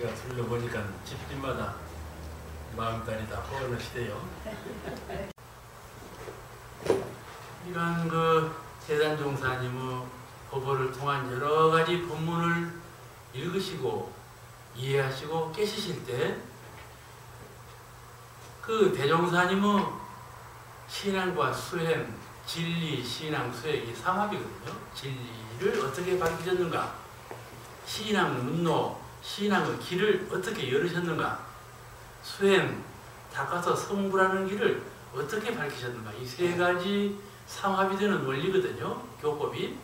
제가 둘러보니까 집집마다 마음간이 다 포근하시대요. 이런 대단종사님의 법어를 통한 여러 가지 법문을 읽으시고 이해하시고 깨시실 때 그 대종사님의 신앙과 수행, 진리, 신앙, 수행 이 삼합이거든요. 진리를 어떻게 밝히셨는가? 신앙 문로, 신앙의 길을 어떻게 열으셨는가? 수행, 닦아서 성불하는 길을 어떻게 밝히셨는가? 이 세 가지 삼합이 되는 원리거든요. 교법이.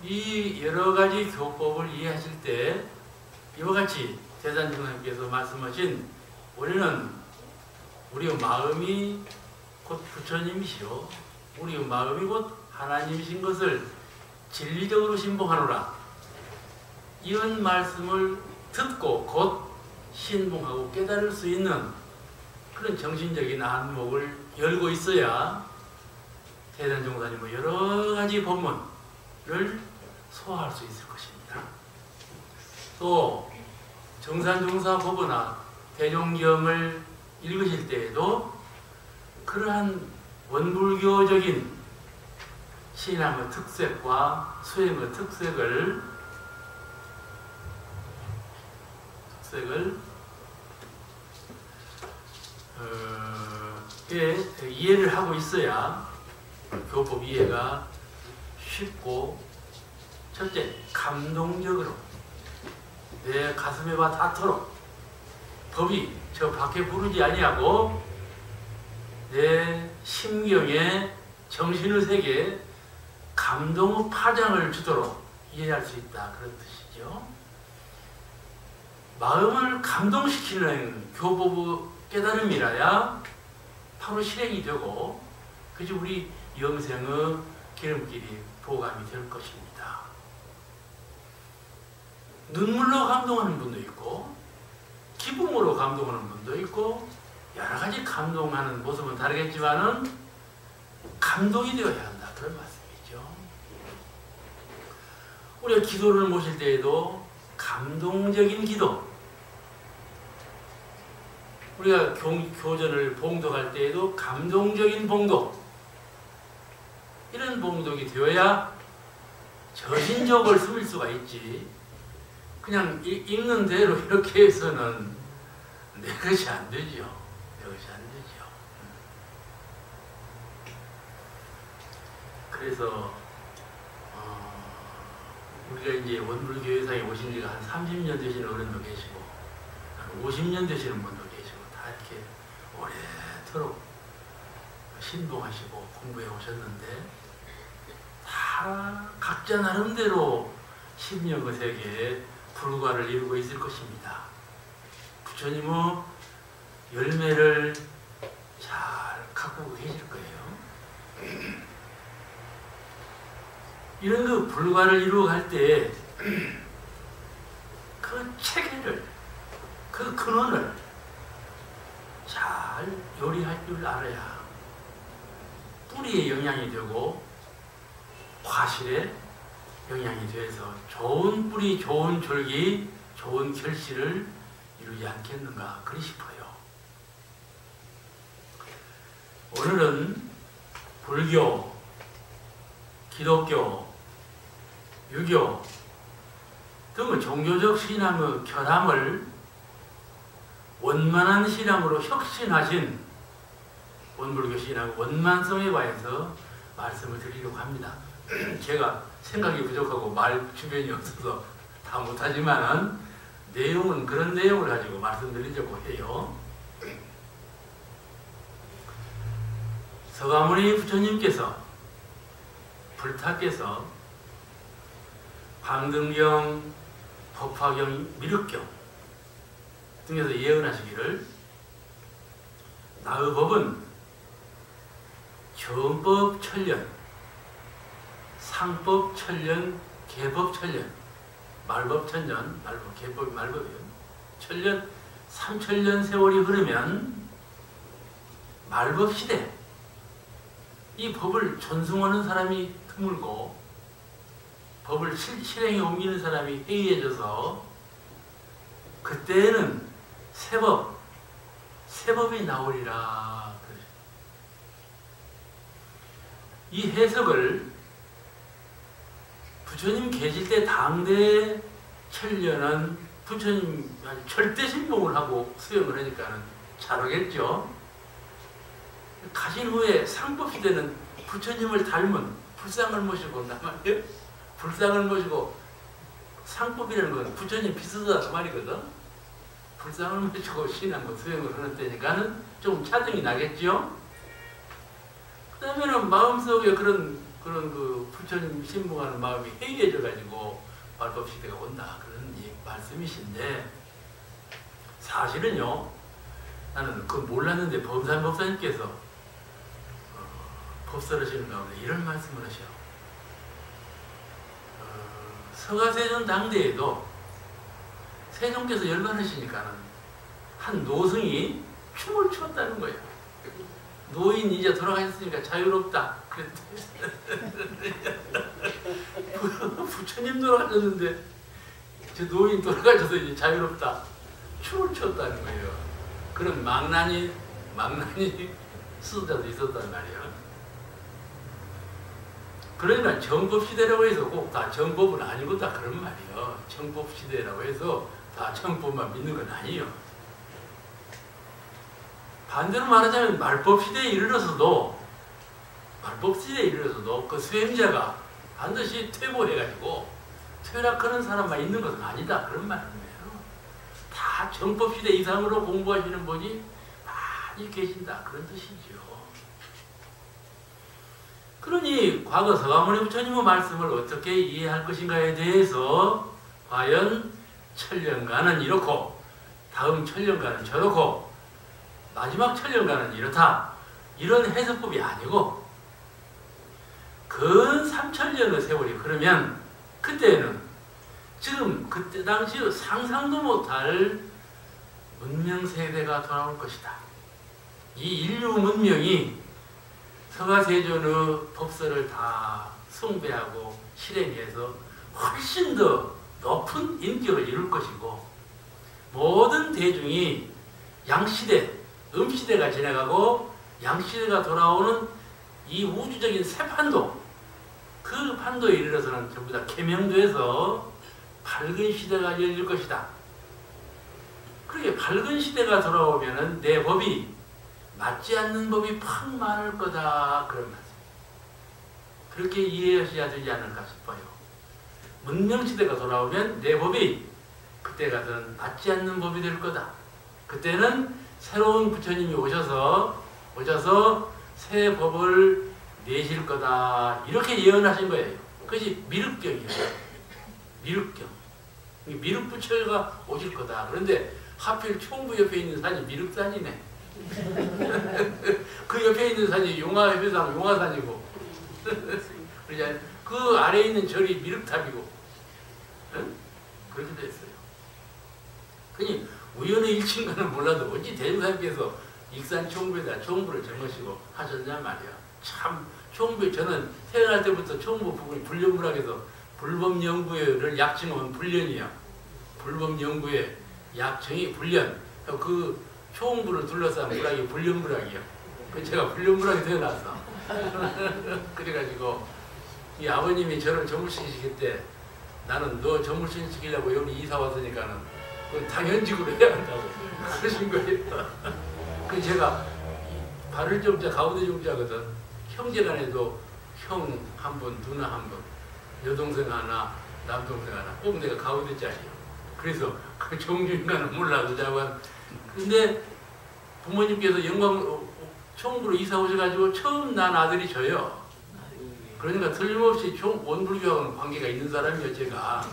이 여러 가지 교법을 이해하실 때 이와 같이 대단종사님께서 말씀하신 우리는 우리의 마음이 곧 부처님이시오. 우리의 마음이 곧 하나님이신 것을 진리적으로 신봉하노라. 이런 말씀을 듣고 곧 신봉하고 깨달을 수 있는 그런 정신적인 안목을 열고 있어야 대단종사님의 여러 가지 법문을 소화할 수 있을 것입니다. 또 정산종사 법어나 대종경을 읽으실 때에도 그러한 원불교적인 신앙의 특색과 수행의 특색을 이해를 하고 있어야 교법 이해가 쉽고 첫째, 감동적으로 내 가슴에 와 닿도록 법이 저 밖에 부르지 아니하고 내 심경에 정신의 세계에 감동의 파장을 주도록 이해할 수 있다. 그런 뜻이죠. 마음을 감동시키는 교법의 깨달음이라야 바로 실행이 되고 그것이 우리 영생의 기름길이 보감이 될 것입니다. 눈물로 감동하는 분도 있고 기쁨으로 감동하는 분도 있고 여러 가지 감동하는 모습은 다르겠지만은 감동이 되어야 한다. 그런 말씀이죠. 우리가 기도를 모실 때에도 감동적인 기도, 우리가 교전을 봉독할 때에도 감동적인 봉독, 이런 봉독이 되어야 저신적을 숨길 수가 있지. 그냥 읽는 대로 이렇게 해서는 내 것이 안 되죠. 내 것이 안 되죠. 그래서 우리가 이제 원불교회상에 오신 지가 한 30년 되시는 어른도 계시고 한 50년 되시는 분도 계시고 다 이렇게 오래도록 신봉하시고 공부해 오셨는데 다 각자 나름대로 심령의 세계에 불과를 이루고 있을 것입니다. 부처님의 열매를 잘 갖고 계실 거예요. 이런 그 불과를 이루어갈 때 그 체계를, 그 근원을 잘 요리할 줄 알아야 뿌리에 영향이 되고 화실에 영향이 돼서 좋은 뿌리, 좋은 줄기, 좋은 결실을 이루지 않겠는가 그리 싶어요. 오늘은 불교, 기독교, 유교 등의 종교적 신앙의 결함을 원만한 신앙으로 혁신하신 원불교 신앙의 원만성에 관해서 말씀을 드리려고 합니다. 제가 생각이 부족하고 말 주변이 없어서 다 못하지만은 내용은 그런 내용을 가지고 말씀드리려고 해요. 서가모니 부처님께서 불타께서 광등경, 법화경, 미륵경 등에서 예언하시기를 나의 법은 정법 천련, 상법 천련, 계법 천련, 말법 천년, 말법, 계법, 말법이요. 천년, 3천년 세월이 흐르면 말법 시대, 이 법을 존중하는 사람이 드물고 법을 실행에 옮기는 사람이 해이해져서 그때는 새법이 나오리라. 이 해석을 부처님 계실 때 당대 천년은 부처님 절대 신봉을 하고 수행을 하니까는 잘하겠죠. 가신 후에 상법시대는 부처님을 닮은 불상을 모시고 온단 말이에요. 불상을 모시고, 상법이라는 건 부처님 비슷하다 말이거든. 불상을 모시고 신앙과 수행을 하는 때니까는 좀 차등이 나겠죠. 그 다음에는 마음속에 그런 그 부처님 신봉하는 마음이 해이해져가지고 말법시대가 온다. 그런 말씀이신데, 사실은요, 나는 그걸 몰랐는데 범산 법사님께서 법설하시는 가운데 이런 말씀을 하셔. 서가세존 당대에도 세종께서 열반하시니까는 한 노승이 춤을 추었다는 거예요. 노인 이제 돌아가셨으니까 자유롭다. 그랬대. 부처님 돌아가셨는데 저 노인 돌아가셔서 이제 자유롭다. 춤을 췄다는 거예요. 그런 망난이 수도자도 있었단 말이에요. 그러니까 정법시대라고 해서 꼭 다 정법은 아니고 다 그런 말이에요. 정법시대라고 해서 다 정법만 믿는 건 아니에요. 반대로 말하자면 말법시대에 이르러서도 그 수행자가 반드시 퇴보해가지고 퇴락하는 사람만 있는 것은 아니다. 그런 말이에요. 다 정법시대 이상으로 공부하시는 분이 많이 계신다. 그런 뜻이죠. 그러니 과거 서가모니 부처님의 말씀을 어떻게 이해할 것인가에 대해서 과연 천년간은 이렇고 다음 천년간은 저렇고 마지막 천년간은 이렇다. 이런 해석법이 아니고 근 3천년의 세월이 그러면 그때는 지금 그때 당시 상상도 못할 문명세대가 돌아올 것이다. 이 인류 문명이 서가세존의 법설을 다 숭배하고 실행해서 훨씬 더 높은 인격을 이룰 것이고 모든 대중이 양시대, 음시대가 지나가고 양시대가 돌아오는 이 우주적인 새 판도, 그 판도에 이르러서는 전부 다 계명도에서 밝은 시대가 열릴 것이다. 그렇게 밝은 시대가 돌아오면은 내 법이 맞지 않는 법이 팍 많을 거다. 그런 말씀. 그렇게 이해하셔야 되지 않을까 싶어요. 문명시대가 돌아오면 내 법이 그때 가서는 맞지 않는 법이 될 거다. 그때는 새로운 부처님이 오셔서 새 법을 내실 거다. 이렇게 예언하신 거예요. 그것이 미륵경이에요. 미륵경. 미륵부처가 오실 거다. 그런데 하필 총부 옆에 있는 산이 미륵산이네. 그 옆에 있는 산이 용화해배상 용화산이고 그 아래에 있는 절이 미륵탑이고 응? 그렇게 됐어요. 그니 우연의 일치인가는 몰라도 어찌 대종사님께서 익산 총부에다 총부를 정하시고 하셨냐 말이야. 참 총부 저는 태어날 때부터 총부 부분이 불륜문학에서 불법영부를 약칭한 불륜이야. 불법영부의 약칭이 불륜. 그 총부를 둘러싼 문학이 불륜문학이에요. 그 제가 불륜문학에 태어났어. 그래가지고 이 아버님이 저를 전물시키실 때 나는 너 전물시키려고 여기 이사 왔으니까는 그건 당연직으로 해야 한다고 그러신 거예요. 그래서 제가 발을정자 가우대정자거든. 형제간에도 형 한 분, 누나 한 분, 여동생 하나, 남동생 하나 꼭 내가 가우대자예요. 그래서 그 종주인가는 몰라도 자관. 근데 부모님께서 영광 총부로 이사 오셔가지고 처음 난 아들이 저요. 그러니까 틀림없이 원불교하고는 관계가 있는 사람이에요, 제가.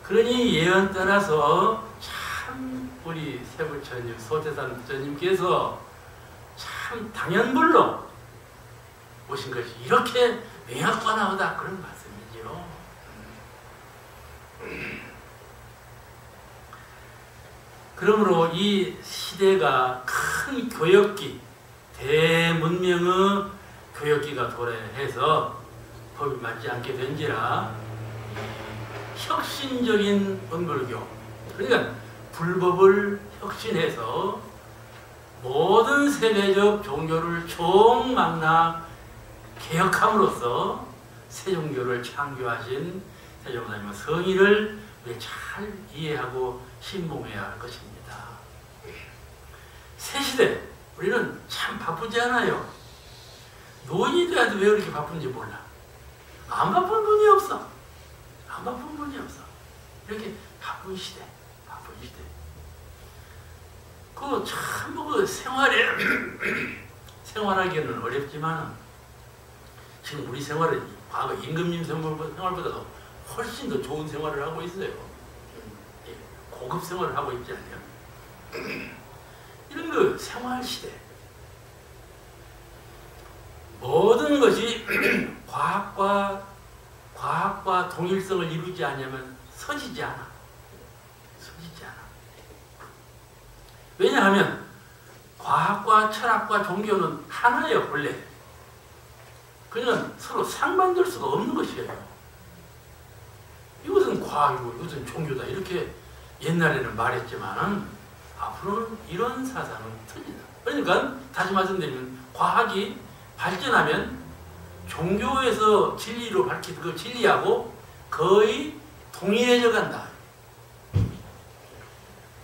그러니 예언 따라서 참 우리 세부처님, 소태산 부처님께서 참 당연불로 오신 것이 이렇게 명확관하다 그런 말씀이죠. 그러므로 이 시대가 큰 교역기, 대문명의 교역기가 도래해서 법이 맞지 않게 된지라 혁신적인 원불교, 그러니까 불법을 혁신해서 모든 세계적 종교를 총망라 개혁함으로써 새 종교를 창조하신 세종사님의 성의를 우리 잘 이해하고 신봉해야 할 것입니다. 새 시대, 우리는 참 바쁘지 않아요. 노인이 돼도 왜 그렇게 바쁜지 몰라. 안 바쁜 분이 없어. 안 바쁜 분이 없어. 이렇게 바쁜 시대, 바쁜 시대. 그 생활에 생활하기는 어렵지만 지금 우리 생활은 과거 임금님 생활보다도 훨씬 더 좋은 생활을 하고 있어요. 고급 생활을 하고 있지 않나요? 이런 그 생활 시대. 모든 것이 과학과 동일성을 이루지 않으면 서지지 않아. 서지지 않아. 왜냐하면 과학과 철학과 종교는 하나예요, 원래. 그냥 서로 상반될 수가 없는 것이에요. 이것은 과학이고 이것은 종교다. 이렇게 옛날에는 말했지만 앞으로는 이런 사상은 틀리다. 그러니까 다시 말씀드리면 과학이 발전하면 종교에서 진리로 밝힌 그 진리하고 거의 동일해져 간다.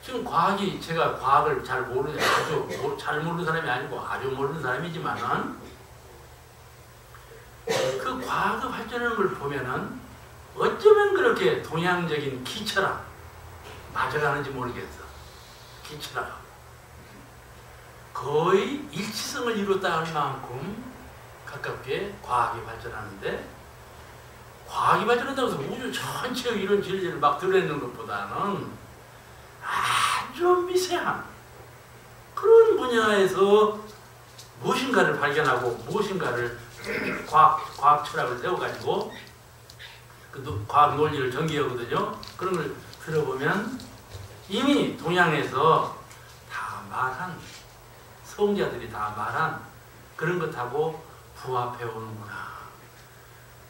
지금 과학이, 제가 과학을 잘 모르는, 아주 잘 모르는 사람이 아니고 아주 모르는 사람이지만은 그 과학이 발전하는 걸 보면은 어쩌면 그렇게 동양적인 기철학 맞아가는지 모르겠어. 기철학 거의 일치성을 이뤘다 할 만큼 가깝게 과학이 발전하는데, 과학이 발전한다고 해서 우주 전체의 이런 진리를 막 드러내는 것보다는 아주 미세한 그런 분야에서 무엇인가를 발견하고 무엇인가를 과학 철학을 세워가지고 그 과학 논리를 전개하거든요. 그런 걸 들어보면 이미 동양에서 다 말한, 성자들이 다 말한 그런 것하고 부합해 오는구나.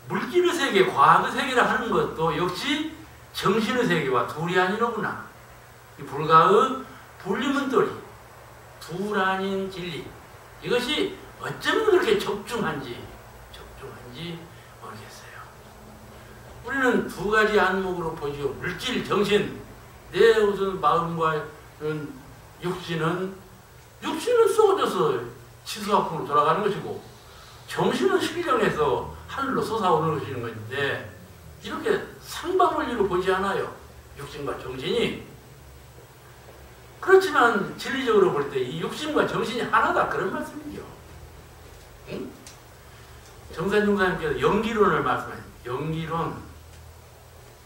물질의 세계, 과학의 세계라 하는 것도 역시 정신의 세계와 둘이 아니로구나. 이 불가의 분리문돌이, 둘 아닌 진리, 이것이 어쩌면 그렇게 적중한지 모르겠어요. 우리는 두 가지 안목으로 보지요. 물질, 정신. 내 우선 마음과 육신은 쏟아져서 치수학풍으로 돌아가는 것이고, 정신은 실령해서 하늘로 솟아오르는 것이는 것인데, 이렇게 상반원리로 보지 않아요. 육신과 정신이. 그렇지만 진리적으로 볼 때 이 육신과 정신이 하나다, 그런 말씀이죠. 응? 정산중사님께서 연기론을 말씀하셨어요. 연기론.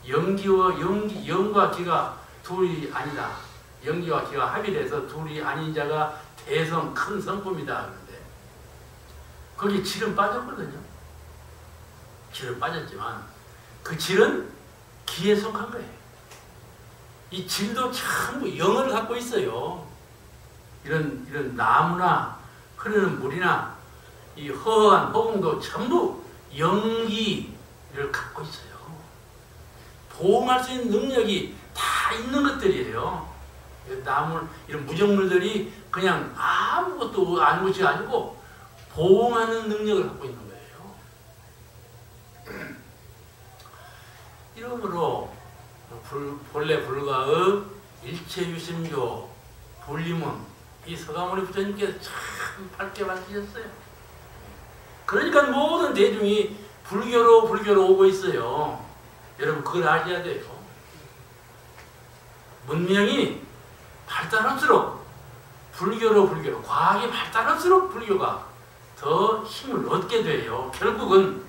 영과 기가 둘이 아니다. 영기와 기가 합의돼서 둘이 아닌 자가 대성 큰 성품이다. 그런데 거기 질은 빠졌거든요. 질은 빠졌지만 그 질은 기에 속한 거예요. 이 질도 전부 영을 갖고 있어요. 이런 나무나 흐르는 물이나 이 허허한 허공도 전부 영기를 갖고 있어요. 보응할 수 있는 능력이 다 있는 것들이에요. 나무, 이런 무정물들이 그냥 아무것도 아닌 것이 아니고 보응하는 능력을 갖고 있는 거예요. 이러므로 본래 불가의 일체유심조 불림은 이 서가모니 부처님께서 참 밝게 밝히셨어요. 그러니까 모든 대중이 불교로 오고 있어요. 여러분 그걸 아셔야 돼요. 문명이 발달할수록 과학이 발달할수록 불교가 더 힘을 얻게 돼요. 결국은